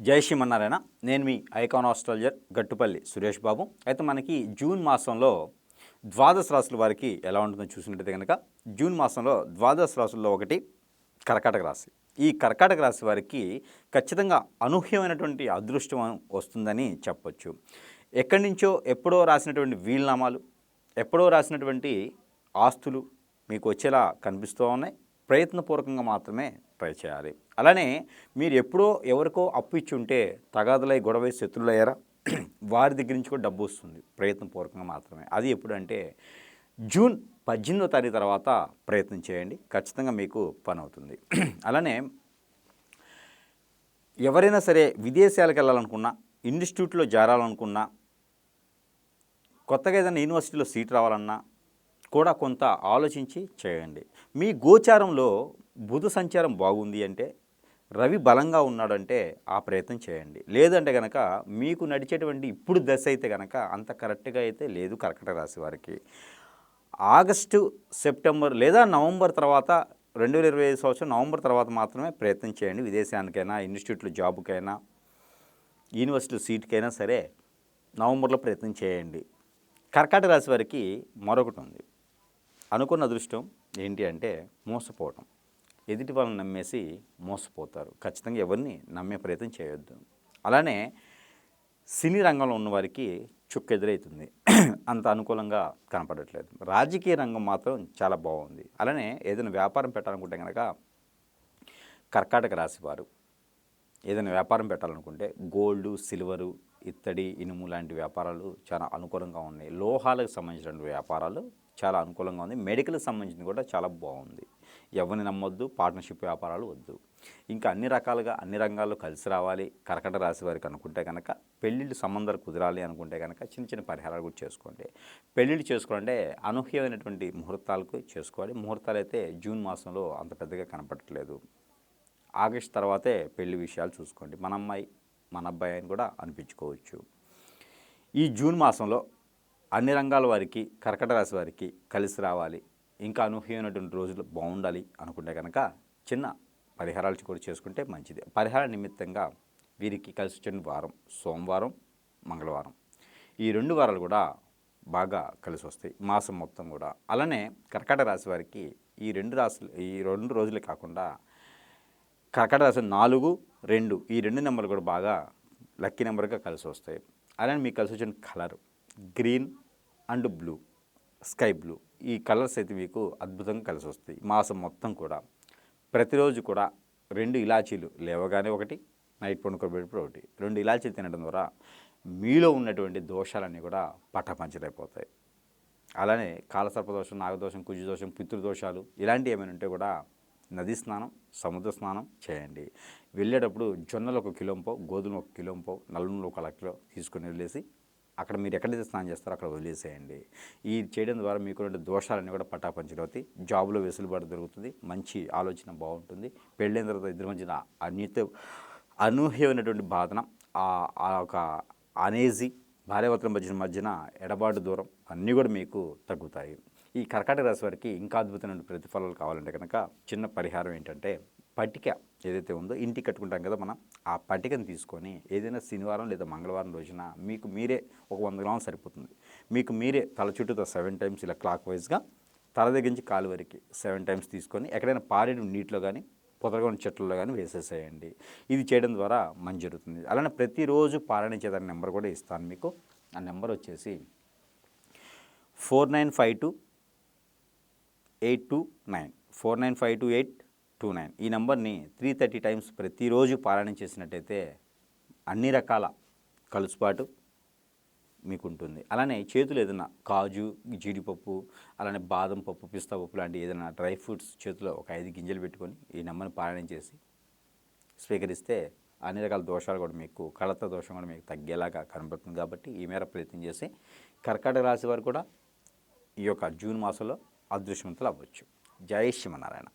జై శ్రీమన్నారాయణ. నేను మీ icon astrologer Gattupalli Suresh Babu. అయితే మనకి జూన్ మాసంలో ద్వాదశ రాశుల వారికి ఎలా ఉంటుందో చూసినట్టయితే కనుక జూన్ మాసంలో ద్వాదశ రాశుల్లో ఒకటి కర్కాటక రాశి. ఈ కర్కాటక రాశి వారికి ఖచ్చితంగా అనూహ్యమైనటువంటి అదృష్టం వస్తుందని చెప్పొచ్చు. ఎక్కడి నుంచో ఎప్పుడో రాసినటువంటి వీలునామాలు, ఎప్పుడో రాసినటువంటి ఆస్తులు మీకు వచ్చేలా కనిపిస్తూ ఉన్నాయి. ప్రయత్నపూర్వకంగా మాత్రమే ట్రై చేయాలి. అలానే మీరు ఎప్పుడో ఎవరికో అప్పు ఇచ్చి ఉంటే తగాదులై గొడవై శత్రులయ్యారా, వారి దగ్గర నుంచి కూడా డబ్బు వస్తుంది ప్రయత్నపూర్వకంగా మాత్రమే. అది ఎప్పుడంటే జూన్ 18వ తారీఖు తర్వాత ప్రయత్నం చేయండి, ఖచ్చితంగా మీకు పని అవుతుంది. అలానే ఎవరైనా సరే విదేశాలకు వెళ్ళాలనుకున్నా, ఇన్స్టిట్యూట్లో చేరాలనుకున్నా, కొత్తగా ఏదైనా యూనివర్సిటీలో సీట్ రావాలన్నా కూడా కొంత ఆలోచించి చేయండి. మీ గోచారంలో బుధ సంచారం బాగుంది అంటే, రవి బలంగా ఉన్నాడంటే ఆ ప్రయత్నం చేయండి. లేదంటే కనుక మీకు నడిచేటువంటి ఇప్పుడు దశ అయితే కనుక అంత కరెక్ట్గా అయితే లేదు కర్కాటక రాశి వారికి. ఆగస్టు, సెప్టెంబర్ లేదా నవంబర్ తర్వాత 2025 సంవత్సరం నవంబర్ తర్వాత మాత్రమే ప్రయత్నం చేయండి. విదేశానికైనా, ఇన్స్టిట్యూట్లో జాబుకైనా, యూనివర్సిటీ సీట్కైనా సరే నవంబర్లో ప్రయత్నం చేయండి. కర్కాటక రాశి వారికి మరొకటి ఉంది. అనుకున్న అదృష్టం ఏంటి అంటే మోసపోవటం. ఎదుటి వాళ్ళని నమ్మేసి మోసపోతారు. ఖచ్చితంగా ఎవరిని నమ్మే ప్రయత్నం చేయొద్దు. అలానే సినీ రంగంలో ఉన్నవారికి చుక్క ఎదురవుతుంది, అంత అనుకూలంగా కనపడట్లేదు. రాజకీయ రంగం మాత్రం చాలా బాగుంది. అలానే ఏదైనా వ్యాపారం పెట్టాలనుకుంటే కనుక కర్కాటక రాశి వారు ఏదైనా వ్యాపారం పెట్టాలనుకుంటే గోల్డు, సిల్వరు, ఇత్తడి, ఇనుము లాంటి వ్యాపారాలు చాలా అనుకూలంగా ఉన్నాయి. లోహాలకు సంబంధించిన వ్యాపారాలు చాలా అనుకూలంగా ఉంది. మెడికల్కి సంబంధించింది కూడా చాలా బాగుంది. ఎవరిని నమ్మొద్దు, పార్ట్నర్షిప్ వ్యాపారాలు వద్దు. ఇంకా అన్ని రకాలుగా అన్ని రంగాల్లో కలిసి రావాలి కర్కాటక రాశి వారికి అనుకుంటే కనుక, పెళ్ళిళ్ళు సంబంధాలు కుదరాలి అనుకుంటే కనుక చిన్న చిన్న పరిహారాలు కూడా చేసుకోండి. పెళ్ళిళ్ళు చేసుకోవాలంటే అనూహ్యమైనటువంటి ముహూర్తాలకు చేసుకోవాలి. ముహూర్తాలు అయితే జూన్ మాసంలో అంత పెద్దగా కనపడట్లేదు. ఆగస్ట్ తర్వాతే పెళ్లి విషయాలు చూసుకోండి. మన అమ్మాయి మన అబ్బాయి అని కూడా అనిపించుకోవచ్చు. ఈ జూన్ మాసంలో అన్ని రంగాల వారికి కర్కాటక రాశి వారికి కలిసి రావాలి, ఇంకా అనూహ్యమైనటువంటి రోజులు బాగుండాలి అనుకుంటే కనుక చిన్న పరిహారాలు కూడా చేసుకుంటే మంచిది. పరిహార నిమిత్తంగా వీరికి కలిసి వచ్చిన వారం సోమవారం, మంగళవారం, ఈ 2 వారాలు కూడా బాగా కలిసి వస్తాయి మాసం మొత్తం కూడా. అలానే కర్కాటక రాశి వారికి ఈ 2 రోజులే కాకుండా కర్కాటక రాశి 4, 2 ఈ 2 నెంబర్లు కూడా బాగా లక్కీ నెంబర్గా కలిసి వస్తాయి. అలానే మీకు కలిసి వచ్చిన colour green and blue, sky blue, ఈ కలర్స్ అయితే మీకు అద్భుతంగా కలిసి వస్తాయి మాసం మొత్తం కూడా. ప్రతిరోజు కూడా 2 ఇలాచీలు లేవగానే ఒకటి, నైట్ పడుకోబెట్టినప్పుడు ఒకటి, 2 ఇలాచీలు తినడం ద్వారా మీలో ఉన్నటువంటి దోషాలన్నీ కూడా పటాపంచలైపోతాయి. అలానే కాలసర్పదోషం, నాగదోషం, కుజదోషం, పితృదోషాలు ఇలాంటివి ఏమైనా ఉంటే కూడా నదీ స్నానం, సముద్ర స్నానం చేయండి. వెళ్ళేటప్పుడు జొన్నలు 1 కిలోంపో, గోధుమలు 1 కిలోంపో, నలుగులు 1 కిలో తీసుకుని వెళ్ళేసి అక్కడ మీరు ఎక్కడైతే స్నానం చేస్తారో అక్కడ వదిలేసేయండి. ఈ చేయడం ద్వారా మీకు దోషాలన్నీ కూడా పటాపంచలవుతాయి. జాబులో వెసులుబాటు దొరుకుతుంది, మంచి ఆలోచన బాగుంటుంది. పెళ్ళైన తర్వాత ఇద్దరి మధ్యన అనూహ్యమైనటువంటి బాధన, ఆ ఒక అనేజీ, భార్యాభర్తల మధ్యన ఎడబాటు దూరం అన్నీ కూడా మీకు తగ్గుతాయి. ఈ కర్కాటక రాశి వారికి ఇంకా అద్భుతమైన ప్రతిఫలాలు కావాలంటే కనుక చిన్న పరిహారం ఏంటంటే, పట్టిక ఏదైతే ఉందో ఇంటికి కట్టుకుంటాం కదా మనం, ఆ పట్టికను తీసుకొని ఏదైనా శనివారం లేదా మంగళవారం రోజున మీకు మీరే ఒక 100 గ్రాములు సరిపోతుంది. మీకు మీరే తల చుట్టూతో 7 టైమ్స్ ఇలా క్లాక్ వైజ్గా తల దగ్గర నుంచి కాలు వరకు 7 టైమ్స్ తీసుకొని ఎక్కడైనా పారేడు నీటిలో కానీ పొదలుగా ఉన్న చెట్లలో కానీ వేసేసేయండి. ఇది చేయడం ద్వారా మంచి జరుగుతుంది. అలానే ప్రతిరోజు పారాయణ చేద్దాని నెంబర్ కూడా ఇస్తాను మీకు. ఆ నెంబర్ వచ్చేసి 495289 495289. ఈ నెంబర్ని 330 టైమ్స్ ప్రతిరోజు పారాయణం చేసినట్టయితే అన్ని రకాల కలుసుబాటు మీకు ఉంటుంది. అలానే చేతులు ఏదైనా కాజు, జీడిపప్పు, అలానే బాదం పప్పు, పిస్తా పప్పు లాంటి ఏదైనా డ్రై ఫ్రూట్స్ చేతిలో ఒక 5 గింజలు పెట్టుకొని ఈ నెంబర్ని పారాయణం చేసి స్వీకరిస్తే అన్ని రకాల దోషాలు కూడా మీకు, కళత దోషం కూడా మీకు తగ్గేలాగా కనబడుతుంది. కాబట్టి ఈ మేర ప్రయత్నం చేసి కర్కాటక రాశి వారు కూడా ఈ యొక్క జూన్ మాసంలో అదృష్టవంతులు అవ్వచ్చు. జై శ్రీమన్నారాయణ.